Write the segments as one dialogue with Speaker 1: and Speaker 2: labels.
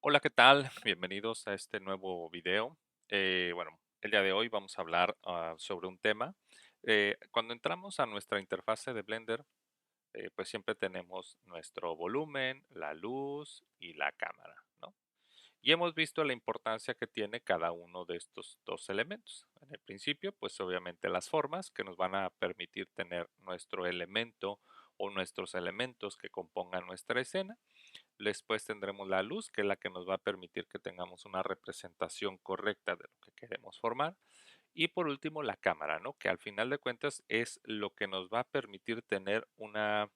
Speaker 1: Hola, ¿qué tal? Bienvenidos a este nuevo video. Bueno, el día de hoy vamos a hablar sobre un tema. Cuando entramos a nuestra interfase de Blender, pues siempre tenemos nuestro volumen, la luz y la cámara, ¿no? Y hemos visto la importancia que tiene cada uno de estos dos elementos. En el principio, pues obviamente las formas que nos van a permitir tener nuestro elemento o nuestros elementos que compongan nuestra escena. Después tendremos la luz, que es la que nos va a permitir que tengamos una representación correcta de lo que queremos formar. Y por último, la cámara, ¿no? Que al final de cuentas es lo que nos va a permitir tener una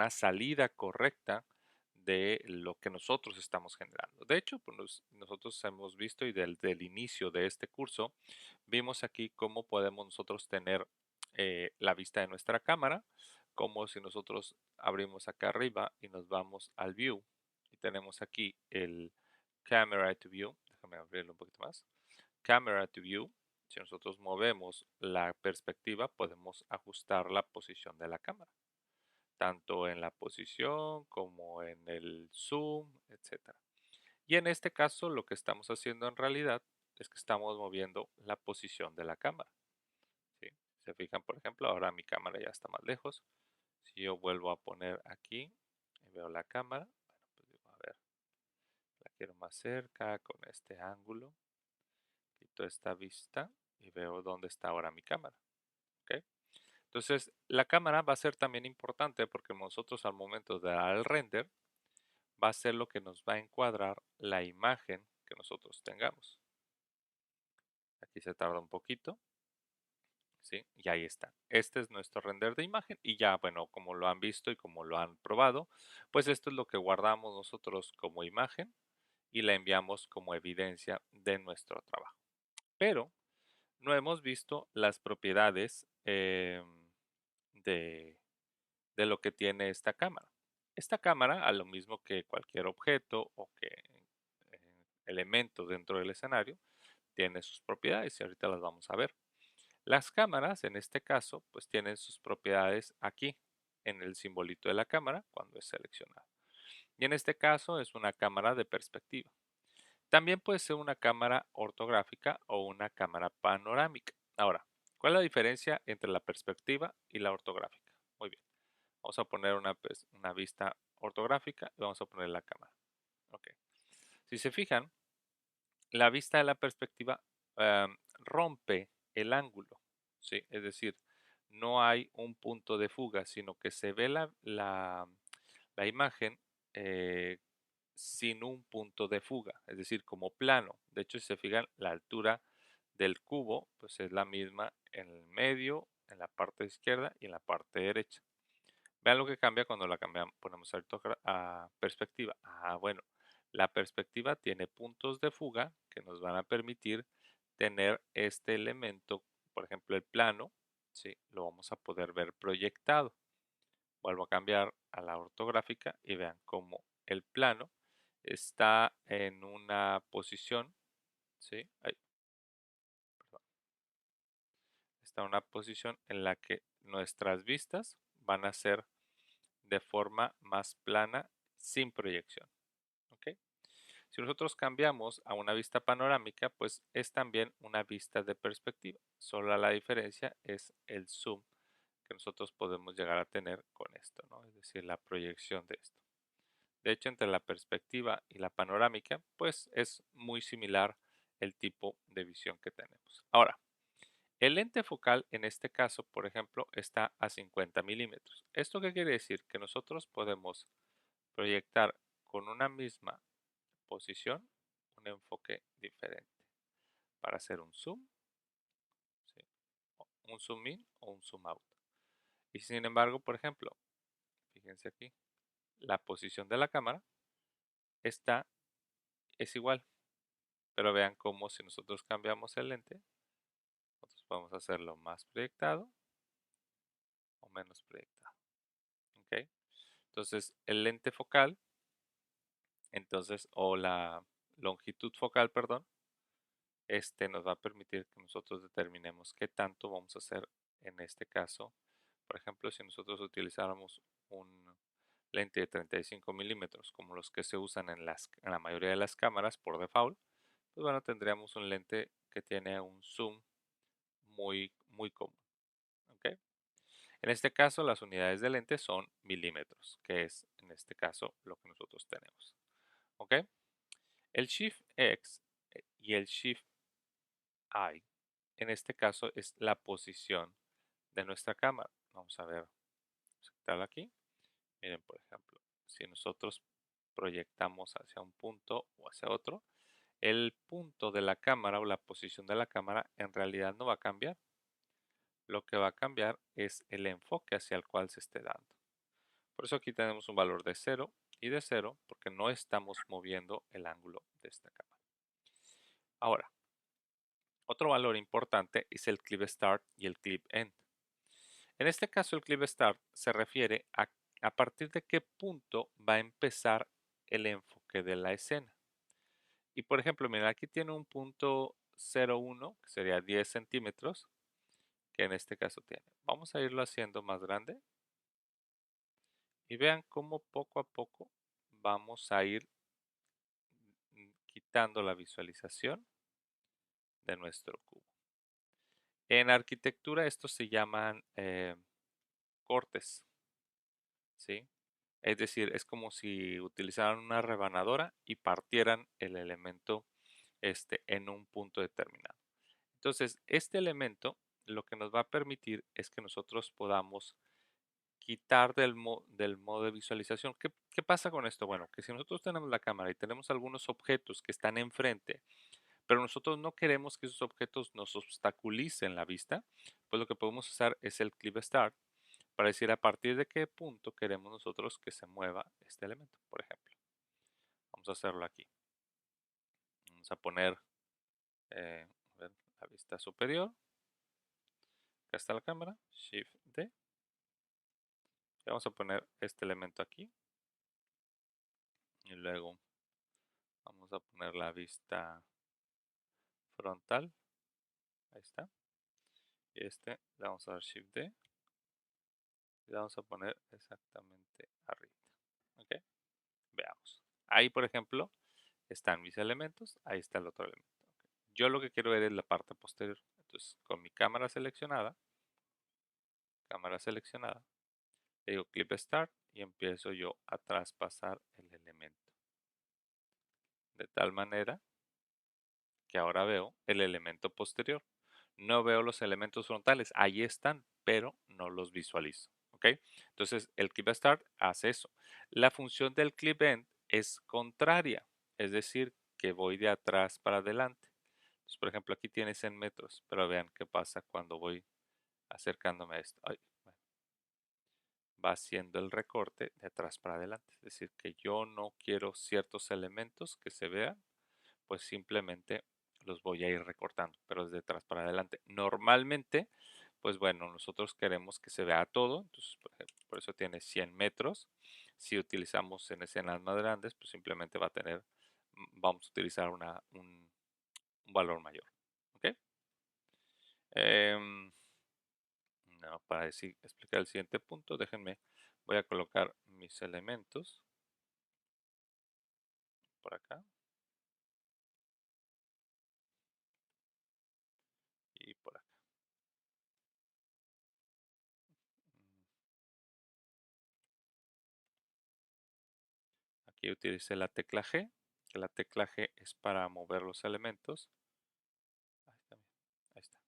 Speaker 1: salida correcta de lo que nosotros estamos generando. De hecho, pues nosotros hemos visto y desde el inicio de este curso vimos aquí cómo podemos nosotros tener la vista de nuestra cámara, como si nosotros abrimos acá arriba y nos vamos al view y tenemos aquí el camera to view. Déjame abrirlo un poquito más. Camera to view. Si nosotros movemos la perspectiva, podemos ajustar la posición de la cámara, tanto en la posición como en el zoom, etcétera. Y en este caso, lo que estamos haciendo en realidad es que estamos moviendo la posición de la cámara. ¿Sí? Si se fijan, por ejemplo, ahora mi cámara ya está más lejos. Si yo vuelvo a poner aquí y veo la cámara, bueno, pues digo, a ver, la quiero más cerca con este ángulo. Quito esta vista y veo dónde está ahora mi cámara. ¿Ok? Entonces, la cámara va a ser también importante porque nosotros al momento de dar el render, va a ser lo que nos va a encuadrar la imagen que nosotros tengamos. Aquí se tarda un poquito, ¿sí? Y ahí está. Este es nuestro render de imagen y ya, bueno, como lo han visto y como lo han probado, pues esto es lo que guardamos nosotros como imagen y la enviamos como evidencia de nuestro trabajo. Pero no hemos visto las propiedades de, de lo que tiene esta cámara. Esta cámara, a lo mismo que cualquier objeto o que elemento dentro del escenario, tiene sus propiedades y ahorita las vamos a ver. Las cámaras, en este caso, pues tienen sus propiedades aquí, en el simbolito de la cámara, cuando es seleccionada. Y en este caso es una cámara de perspectiva. También puede ser una cámara ortográfica o una cámara panorámica. Ahora, ¿cuál es la diferencia entre la perspectiva y la ortográfica? Muy bien, vamos a poner una vista ortográfica y vamos a poner la cámara. Ok. Si se fijan, la vista de la perspectiva rompe el ángulo, ¿sí? Es decir, no hay un punto de fuga, sino que se ve la imagen eh, sin un punto de fuga, es decir, como plano. De hecho, si se fijan, la altura del cubo pues es la misma en el medio, en la parte izquierda y en la parte derecha. Vean lo que cambia cuando la cambiamos, ponemos a perspectiva. Ah, bueno, la perspectiva tiene puntos de fuga que nos van a permitir tener este elemento, por ejemplo, el plano, ¿sí? Lo vamos a poder ver proyectado. Vuelvo a cambiar a la ortográfica y vean cómo el plano está en una posición, ¿sí? Ay, perdón. Está en una posición en la que nuestras vistas van a ser de forma más plana sin proyección. ¿Ok? Si nosotros cambiamos a una vista panorámica, pues es también una vista de perspectiva. Solo la diferencia es el zoom que nosotros podemos llegar a tener con esto, ¿no? Es decir, la proyección de esto. De hecho, entre la perspectiva y la panorámica, pues es muy similar el tipo de visión que tenemos. Ahora, el lente focal en este caso, por ejemplo, está a 50 milímetros. ¿Esto qué quiere decir? Que nosotros podemos proyectar con una misma posición un enfoque diferente para hacer un zoom, ¿sí? Un zoom in o un zoom out. Y sin embargo, por ejemplo, fíjense aquí, la posición de la cámara está, es igual, pero vean cómo si nosotros cambiamos el lente, nosotros podemos hacerlo más proyectado o menos proyectado. ¿Ok? Entonces, el lente focal, entonces, o la longitud focal, perdón, nos va a permitir que nosotros determinemos qué tanto vamos a hacer en este caso. Por ejemplo, si nosotros utilizáramos un lente de 35 milímetros, como los que se usan en la mayoría de las cámaras por default, pues bueno, tendríamos un lente que tiene un zoom muy común. ¿Ok? En este caso, las unidades de lente son milímetros, que es en este caso lo que nosotros tenemos. ¿Ok? El Shift X y el Shift I, en este caso, es la posición de nuestra cámara. Vamos a ver, vamos a quitarla aquí. Miren, por ejemplo, si nosotros proyectamos hacia un punto o hacia otro, el punto de la cámara o la posición de la cámara en realidad no va a cambiar. Lo que va a cambiar es el enfoque hacia el cual se esté dando. Por eso aquí tenemos un valor de 0 y de 0 porque no estamos moviendo el ángulo de esta cámara. Ahora, otro valor importante es el clip start y el clip end. En este caso el clip start se refiere a partir de qué punto va a empezar el enfoque de la escena. Y por ejemplo, miren, aquí tiene un punto 0,1 que sería 10 centímetros, que en este caso tiene. Vamos a irlo haciendo más grande y vean cómo poco a poco vamos a ir quitando la visualización de nuestro cubo. En arquitectura estos se llaman cortes, ¿sí? Es decir, es como si utilizaran una rebanadora y partieran el elemento en un punto determinado. Entonces, este elemento lo que nos va a permitir es que nosotros podamos quitar del modo de visualización. ¿Qué pasa con esto? Bueno, que si nosotros tenemos la cámara y tenemos algunos objetos que están enfrente, pero nosotros no queremos que esos objetos nos obstaculicen la vista, pues lo que podemos usar es el clip start para decir a partir de qué punto queremos nosotros que se mueva este elemento, por ejemplo. Vamos a hacerlo aquí. Vamos a poner a ver, la vista superior. Acá está la cámara. Shift D. Y vamos a poner este elemento aquí. Y luego vamos a poner la vista frontal. Ahí está. Y le vamos a dar Shift D. Y le vamos a poner exactamente arriba. ¿Ok? Veamos. Ahí, por ejemplo, están mis elementos. Ahí está el otro elemento. Ok. Yo lo que quiero ver es la parte posterior. Entonces, con mi cámara seleccionada, le digo Clip Start y empiezo yo a traspasar el elemento. De tal manera que ahora veo el elemento posterior. No veo los elementos frontales, ahí están, pero no los visualizo. ¿Ok? Entonces el clip start hace eso. La función del clip end es contraria, es decir, que voy de atrás para adelante. Entonces, por ejemplo, aquí tiene 100 metros, pero vean qué pasa cuando voy acercándome a esto. Ay, bueno, va haciendo el recorte de atrás para adelante. Es decir, que yo no quiero ciertos elementos que se vean, pues simplemente los voy a ir recortando, pero desde atrás para adelante. Normalmente, pues bueno, nosotros queremos que se vea todo, entonces por eso tiene 100 metros. Si utilizamos en escenas más grandes, pues simplemente va a tener, vamos a utilizar un valor mayor. ¿Ok? Em, no, para explicar el siguiente punto, déjenme, voy a colocar mis elementos por acá y por acá. Mm, Aquí utilicé la tecla G, que la tecla G es para mover los elementos. Ahí está, ahí está.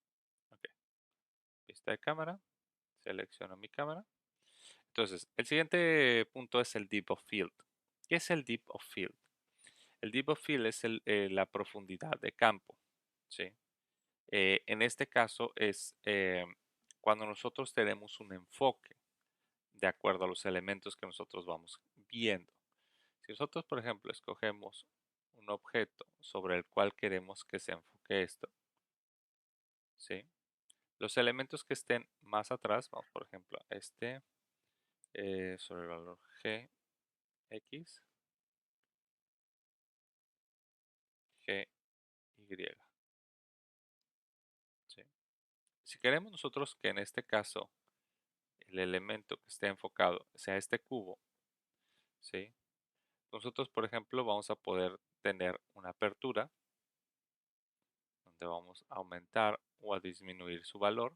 Speaker 1: Ok. Vista de cámara. Selecciono mi cámara. Entonces, el siguiente punto es el Depth of Field. ¿Qué es el Depth of Field? El Depth of Field es la profundidad de campo. ¿Sí? En este caso es cuando nosotros tenemos un enfoque de acuerdo a los elementos que nosotros vamos viendo. Si nosotros, por ejemplo, escogemos un objeto sobre el cual queremos que se enfoque esto, ¿sí? Los elementos que estén más atrás, vamos por ejemplo a sobre el valor G, X, G, Y, ¿sí? Si queremos nosotros que en este caso el elemento que esté enfocado sea este cubo, ¿sí? Nosotros, por ejemplo, vamos a poder tener una apertura donde vamos a aumentar o a disminuir su valor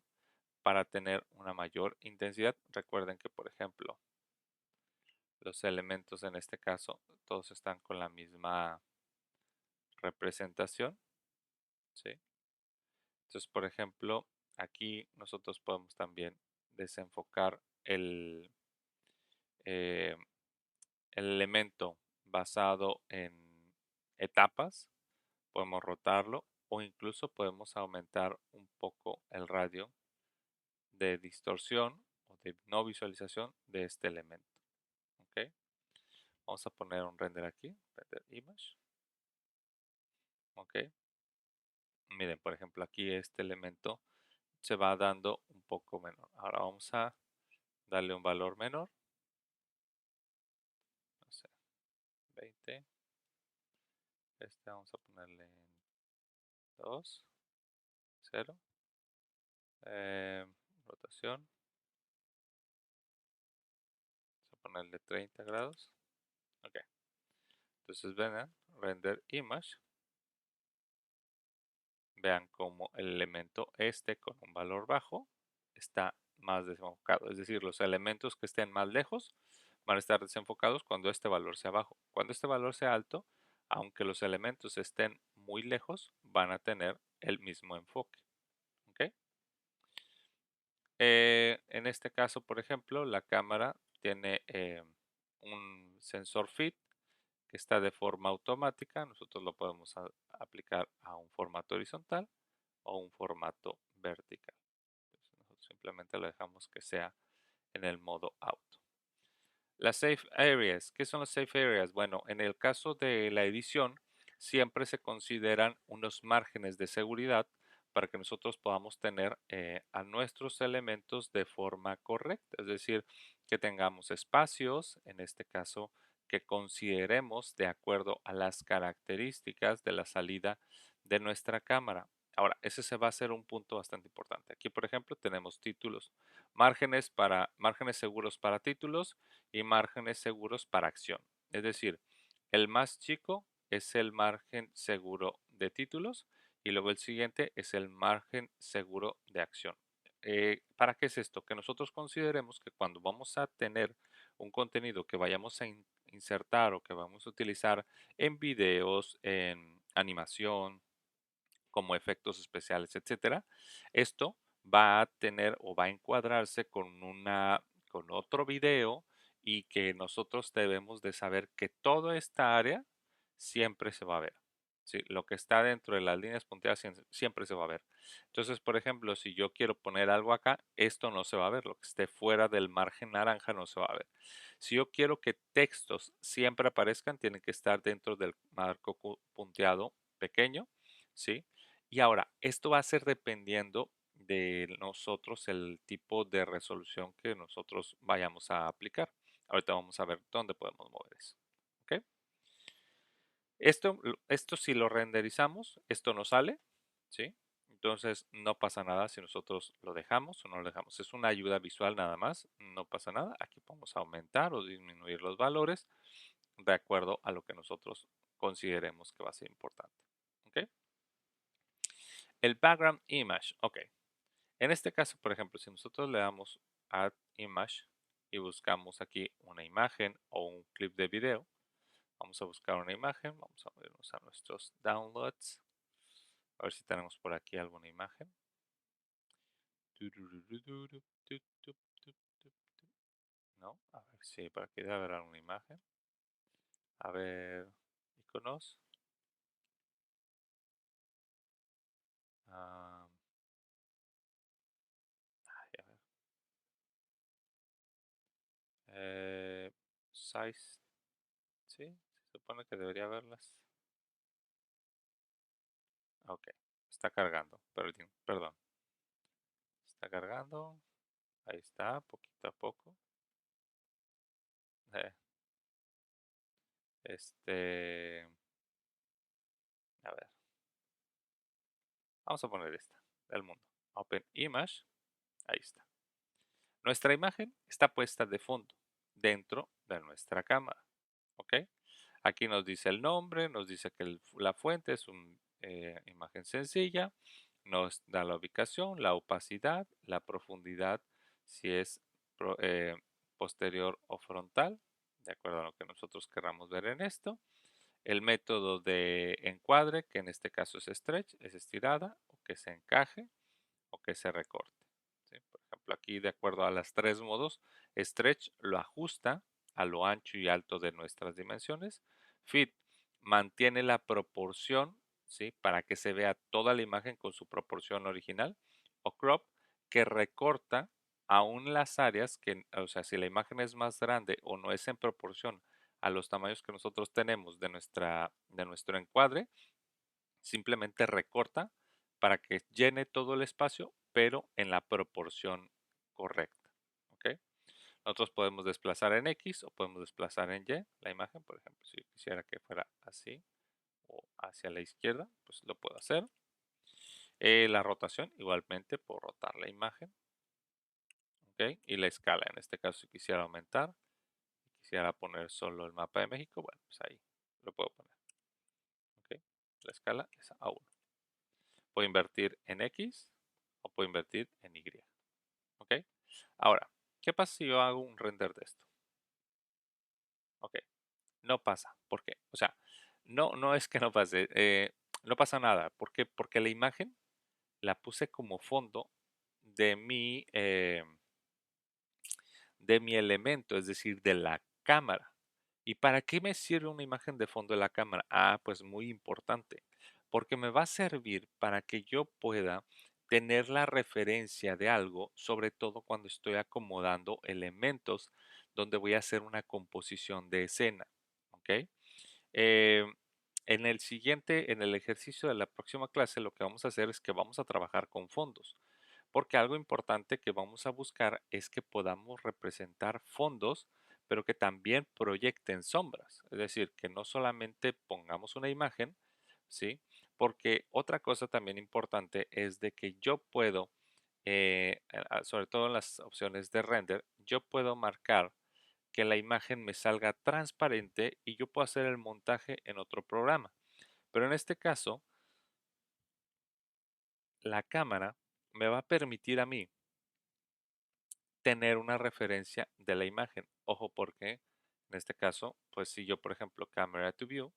Speaker 1: para tener una mayor intensidad. Recuerden que, por ejemplo, los elementos en este caso todos están con la misma representación, ¿sí? Entonces, por ejemplo, aquí nosotros podemos también desenfocar eh, el elemento basado en etapas, podemos rotarlo o incluso podemos aumentar un poco el radio de distorsión o de no visualización de este elemento. ¿Ok? Vamos a poner un render aquí, render image. ¿Ok? Miren, por ejemplo, aquí este elemento se va dando un poco menor. Ahora vamos a darle un valor menor, no sé, 20. Este vamos a ponerle en 2, 0. Rotación, vamos a ponerle 30 grados. Ok, entonces ven, render image. Vean cómo el elemento este con un valor bajo está más desenfocado. Es decir, los elementos que estén más lejos van a estar desenfocados cuando este valor sea bajo. Cuando este valor sea alto, aunque los elementos estén muy lejos, van a tener el mismo enfoque. ¿Ok? En este caso, por ejemplo, la cámara tiene un sensor fit que está de forma automática. Nosotros lo podemos aplicar a un formato horizontal o un formato vertical. Entonces, nosotros simplemente lo dejamos que sea en el modo auto. Las safe areas. ¿Qué son las safe areas? Bueno, en el caso de la edición, siempre se consideran unos márgenes de seguridad para que nosotros podamos tener a nuestros elementos de forma correcta. Es decir, que tengamos espacios, en este caso, que consideremos de acuerdo a las características de la salida de nuestra cámara. Ahora, ese se va a ser un punto bastante importante. Aquí, por ejemplo, tenemos títulos, márgenes seguros para títulos y márgenes seguros para acción. Es decir, el más chico es el margen seguro de títulos y luego el siguiente es el margen seguro de acción. ¿Para qué es esto? Que nosotros consideremos que cuando vamos a tener un contenido que vayamos a insertar o que vamos a utilizar en videos, en animación, como efectos especiales, etcétera, esto va a tener o va a encuadrarse con otro video y que nosotros debemos de saber que toda esta área siempre se va a ver. Sí, lo que está dentro de las líneas punteadas siempre se va a ver. Entonces, por ejemplo, si yo quiero poner algo acá, esto no se va a ver. Lo que esté fuera del margen naranja no se va a ver. Si yo quiero que textos siempre aparezcan, tienen que estar dentro del marco punteado pequeño, ¿sí? Y ahora, esto va a ser dependiendo de nosotros el tipo de resolución que nosotros vayamos a aplicar. Ahorita vamos a ver dónde podemos mover eso. ¿Ok? Esto si lo renderizamos, esto no sale, ¿sí? Entonces no pasa nada si nosotros lo dejamos o no lo dejamos. Es una ayuda visual nada más, no pasa nada. Aquí podemos aumentar o disminuir los valores de acuerdo a lo que nosotros consideremos que va a ser importante. ¿Ok? El background image, ok. En este caso, por ejemplo, si nosotros le damos Add Image y buscamos aquí una imagen o un clip de video, vamos a buscar una imagen, vamos a irnos a nuestros downloads, a ver si tenemos por aquí alguna imagen. No, a ver si por aquí debe haber alguna imagen. A ver, iconos. Ah, ay, a ver. Size, sí, se supone que debería haberlas. Ok, está cargando, perdón. Está cargando. Ahí está, poquito a poco. Eh, este, a ver, vamos a poner esta, del mundo. Open Image, ahí está. Nuestra imagen está puesta de fondo, dentro de nuestra cámara. Aquí nos dice el nombre, nos dice que la fuente es una imagen sencilla, nos da la ubicación, la opacidad, la profundidad, si es pro- eh, posterior o frontal, de acuerdo a lo que nosotros querramos ver en esto. El método de encuadre, que en este caso es stretch, es estirada o que se encaje o que se recorte. ¿Sí? Por ejemplo, aquí de acuerdo a las tres modos, stretch lo ajusta a lo ancho y alto de nuestras dimensiones. Fit mantiene la proporción, ¿sí? Para que se vea toda la imagen con su proporción original. O crop, que recorta aún las áreas que, o sea, si la imagen es más grande o no es en proporción a los tamaños que nosotros tenemos de nuestro encuadre, simplemente recorta para que llene todo el espacio, pero en la proporción correcta. ¿Ok? Nosotros podemos desplazar en X o podemos desplazar en Y la imagen. Por ejemplo, si yo quisiera que fuera así o hacia la izquierda, pues lo puedo hacer. La rotación, igualmente, por rotar la imagen. ¿Ok? Y la escala, en este caso, si quisiera aumentar, quisiera poner solo el mapa de México, bueno, pues ahí lo puedo poner. ¿Ok? La escala es a 1. Puedo invertir en X o puedo invertir en Y. ¿Ok? Ahora, ¿qué pasa si yo hago un render de esto? Ok, no pasa. ¿Por qué? O sea, no es que no pase. No pasa nada. ¿Por qué? Porque la imagen la puse como fondo de de mi elemento, es decir, de la cámara. ¿Y para qué me sirve una imagen de fondo de la cámara? Ah, pues muy importante, porque me va a servir para que yo pueda tener la referencia de algo, sobre todo cuando estoy acomodando elementos donde voy a hacer una composición de escena. ¿Ok? Eh, en el ejercicio de la próxima clase, lo que vamos a hacer es que vamos a trabajar con fondos, porque algo importante que vamos a buscar es que podamos representar fondos, pero que también proyecten sombras, es decir, que no solamente pongamos una imagen, ¿sí? Porque otra cosa también importante es de que yo puedo, sobre todo en las opciones de render, yo puedo marcar que la imagen me salga transparente y yo puedo hacer el montaje en otro programa. Pero en este caso, la cámara me va a permitir a mí tener una referencia de la imagen. Ojo, porque en este caso, pues si yo, por ejemplo, camera to view,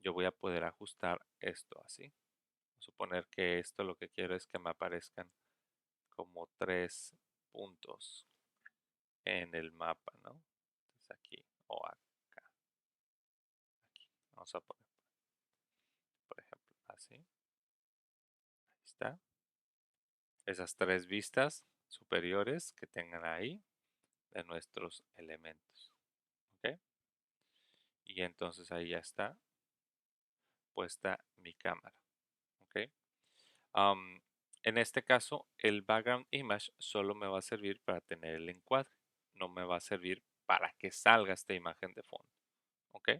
Speaker 1: yo voy a poder ajustar esto así. Suponer que esto lo que quiero es que me aparezcan como tres puntos en el mapa, ¿no? Entonces aquí o acá, aquí. Vamos a poner, por ejemplo, así. Ahí está. Esas tres vistas superiores que tengan ahí de nuestros elementos. ¿Ok? Y entonces ahí ya está puesta mi cámara. ¿Ok? Am, en este caso, el background image solo me va a servir para tener el encuadre. No me va a servir para que salga esta imagen de fondo. ¿Ok?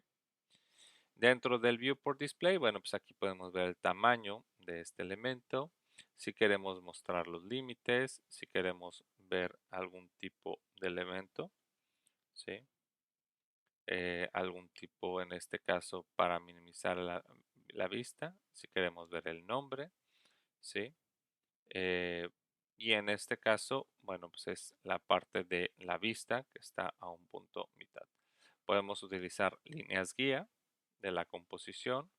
Speaker 1: Dentro del viewport display, bueno, pues aquí podemos ver el tamaño de este elemento. Si queremos mostrar los límites, si queremos ver algún tipo de elemento, ¿sí? Algún tipo, en este caso, para minimizar la vista, si queremos ver el nombre, ¿sí? Eh, y en este caso, bueno, pues es la parte de la vista que está a un punto mitad. Podemos utilizar líneas guía de la composición,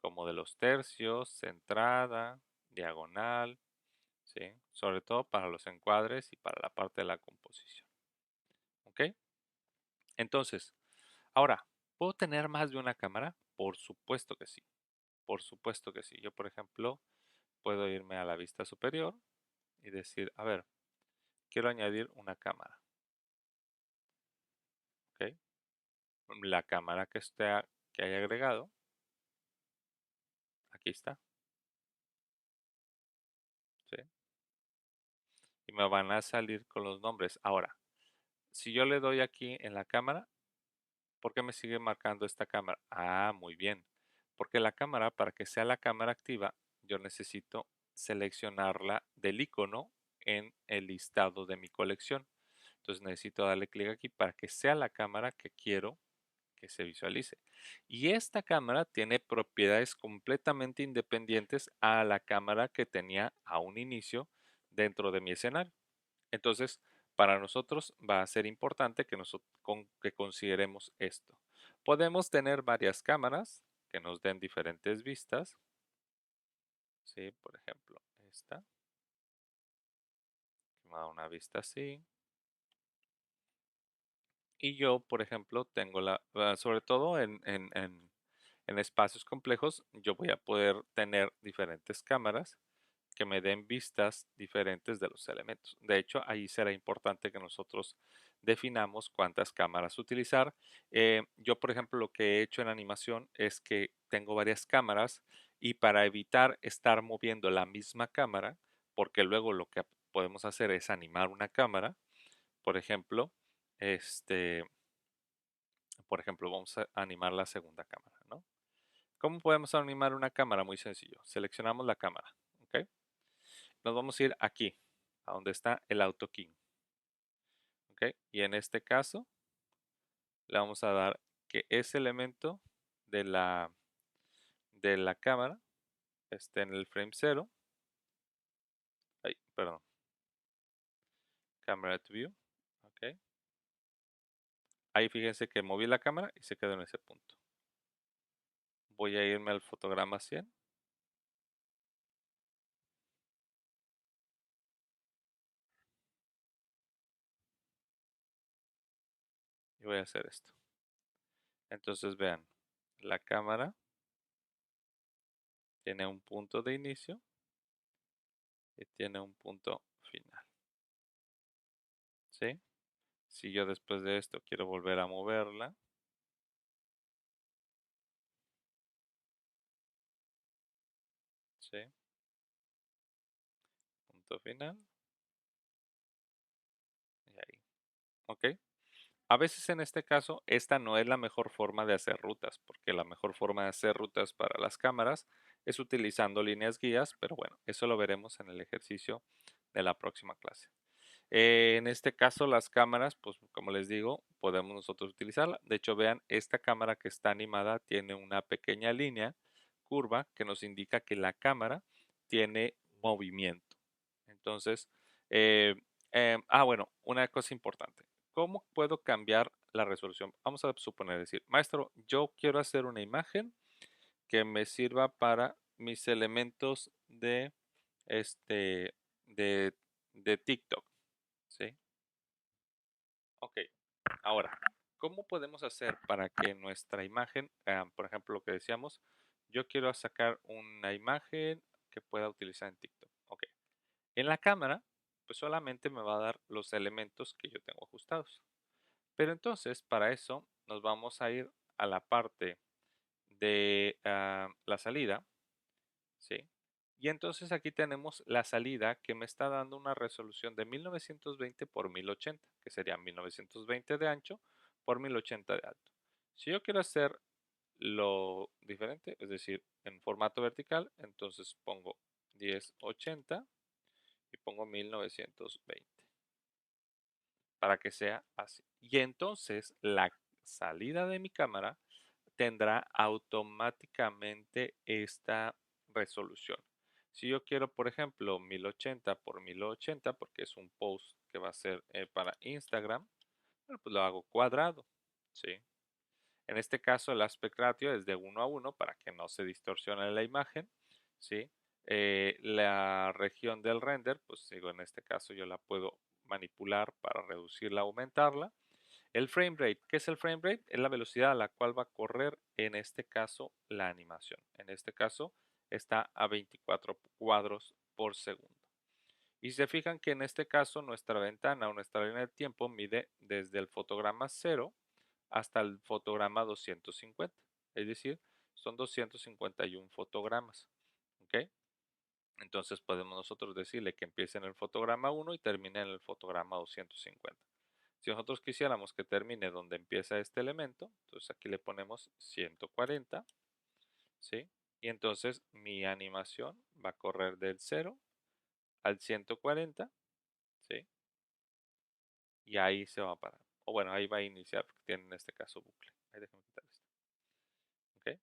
Speaker 1: como de los tercios, centrada, diagonal, ¿sí? Sobre todo para los encuadres y para la parte de la composición. ¿Ok? Entonces, ahora, ¿puedo tener más de una cámara? Por supuesto que sí. Por supuesto que sí. Yo, por ejemplo, puedo irme a la vista superior y decir, a ver, quiero añadir una cámara. ¿Ok? La cámara que haya agregado, aquí está. ¿Sí? Y me van a salir con los nombres. Ahora, si yo le doy aquí en la cámara, ¿por qué me sigue marcando esta cámara? Ah, muy bien. Porque la cámara, para que sea la cámara activa, yo necesito seleccionarla del icono en el listado de mi colección. Entonces necesito darle clic aquí para que sea la cámara que quiero que se visualice. Y esta cámara tiene propiedades completamente independientes a la cámara que tenía a un inicio dentro de mi escenario. Entonces, para nosotros va a ser importante que consideremos esto. Podemos tener varias cámaras que nos den diferentes vistas. ¿Sí? Por ejemplo, esta, que me da una vista así. Y yo, por ejemplo, tengo sobre todo en espacios complejos, yo voy a poder tener diferentes cámaras que me den vistas diferentes de los elementos. De hecho, ahí será importante que nosotros definamos cuántas cámaras utilizar. Yo, por ejemplo, lo que he hecho en animación es que tengo varias cámaras y para evitar estar moviendo la misma cámara, porque luego lo que podemos hacer es animar una cámara, por ejemplo, este, vamos a animar la segunda cámara, ¿no? ¿Cómo podemos animar una cámara? Muy sencillo. Seleccionamos la cámara, ¿ok? Nos vamos a ir aquí, a donde está el Auto King, ¿ok? Y en este caso, le vamos a dar que ese elemento de la cámara esté en el frame 0. Ay, perdón. Camera to view, ¿ok? Ahí fíjense que moví la cámara y se quedó en ese punto. Voy a irme al fotograma 100. Y voy a hacer esto. Entonces vean, la cámara tiene un punto de inicio y tiene un punto final, ¿sí? Si yo después de esto quiero volver a moverla, ¿sí? Punto final y ahí, ¿ok? A veces en este caso, esta no es la mejor forma de hacer rutas, porque la mejor forma de hacer rutas para las cámaras es utilizando líneas guías, pero bueno, eso lo veremos en el ejercicio de la próxima clase. En este caso, las cámaras, pues como les digo, podemos nosotros utilizarla. De hecho, vean, esta cámara que está animada tiene una pequeña línea curva que nos indica que la cámara tiene movimiento. Entonces, eh, bueno, una cosa importante. ¿Cómo puedo cambiar la resolución? Vamos a suponer, decir, maestro, yo quiero hacer una imagen que me sirva para mis elementos este, de, de TikTok. ¿Sí? Ok. Ahora, ¿cómo podemos hacer para que nuestra imagen, por ejemplo, lo que decíamos, yo quiero sacar una imagen que pueda utilizar en TikTok? Ok. En la cámara, pues solamente me va a dar los elementos que yo tengo ajustados. Pero entonces, para eso, nos vamos a ir a la parte de la salida, ¿sí? Y entonces aquí tenemos la salida que me está dando una resolución de 1920 por 1080, que sería 1920 de ancho por 1080 de alto. Si yo quiero hacer lo diferente, es decir, en formato vertical, entonces pongo 1080 y pongo 1920 para que sea así. Y entonces la salida de mi cámara tendrá automáticamente esta resolución. Si yo quiero, por ejemplo, 1080 por 1080, porque es un post que va a ser para Instagram, bueno, pues lo hago cuadrado, ¿sí? En este caso el aspect ratio es de 1:1 para que no se distorsione la imagen, ¿sí? La región del render, pues digo, en este caso yo la puedo manipular para reducirla o aumentarla. El frame rate, ¿qué es el frame rate? Es la velocidad a la cual va a correr en este caso la animación. En este caso está a 24 cuadros por segundo. Y se fijan que en este caso nuestra ventana o nuestra línea de tiempo mide desde el fotograma 0 hasta el fotograma 250. Es decir, son 251 fotogramas. ¿Ok? Entonces podemos nosotros decirle que empiece en el fotograma 1 y termine en el fotograma 250. Si nosotros quisiéramos que termine donde empieza este elemento, entonces aquí le ponemos 140, ¿sí? Y entonces mi animación va a correr del 0 al 140, ¿sí? Y ahí se va a parar. O bueno, ahí va a iniciar porque tiene en este caso bucle. Ahí déjame quitar esto. ¿Ok?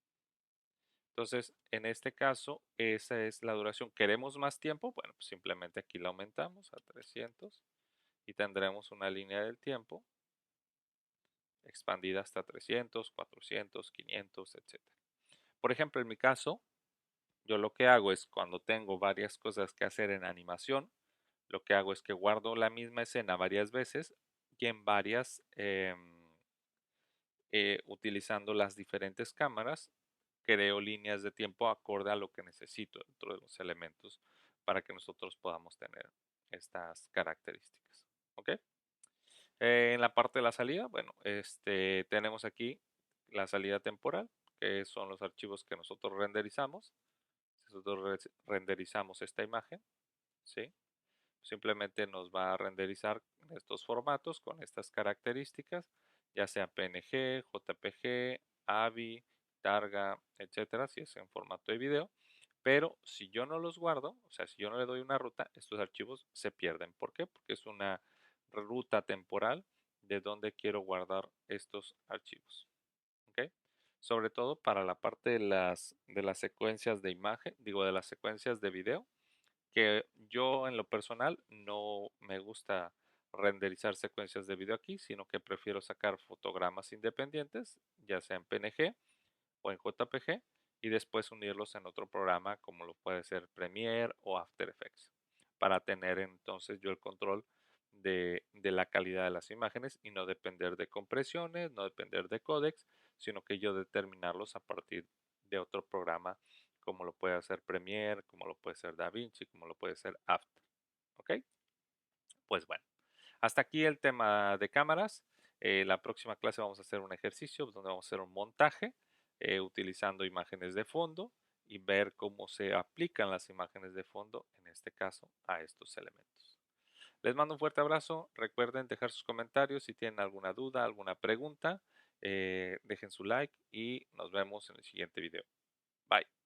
Speaker 1: Entonces, en este caso, esa es la duración. ¿Queremos más tiempo? Bueno, pues simplemente aquí la aumentamos a 300 y tendremos una línea del tiempo expandida hasta 300, 400, 500, etcétera. Por ejemplo, en mi caso, yo lo que hago es cuando tengo varias cosas que hacer en animación, lo que hago es que guardo la misma escena varias veces y en varias, utilizando las diferentes cámaras, creo líneas de tiempo acorde a lo que necesito dentro de los elementos para que nosotros podamos tener estas características. ¿Ok? En la parte de la salida, bueno, tenemos aquí la salida temporal, que son los archivos que nosotros renderizamos. Nosotros renderizamos esta imagen, ¿sí? Simplemente nos va a renderizar en estos formatos con estas características, ya sea PNG, JPG, AVI, Targa, etcétera, si es en formato de video. Pero si yo no los guardo, o sea, si yo no le doy una ruta, estos archivos se pierden. ¿Por qué? Porque es una ruta temporal de donde quiero guardar estos archivos. ¿Ok? Sobre todo para la parte de las secuencias de imagen, digo, de las secuencias de video, que yo en lo personal no me gusta renderizar secuencias de video aquí, sino que prefiero sacar fotogramas independientes, ya sea en PNG o en JPG, y después unirlos en otro programa como lo puede ser Premiere o After Effects, para tener entonces yo el control de la calidad de las imágenes y no depender de compresiones, no depender de códecs, sino que yo determinarlos a partir de otro programa como lo puede hacer Premiere, como lo puede ser DaVinci, como lo puede ser After. ¿Ok? Pues bueno, hasta aquí el tema de cámaras. La próxima clase vamos a hacer un ejercicio donde vamos a hacer un montaje utilizando imágenes de fondo y ver cómo se aplican las imágenes de fondo, en este caso, a estos elementos. Les mando un fuerte abrazo. Recuerden dejar sus comentarios si tienen alguna duda, alguna pregunta. Dejen su like y nos vemos en el siguiente video. Bye.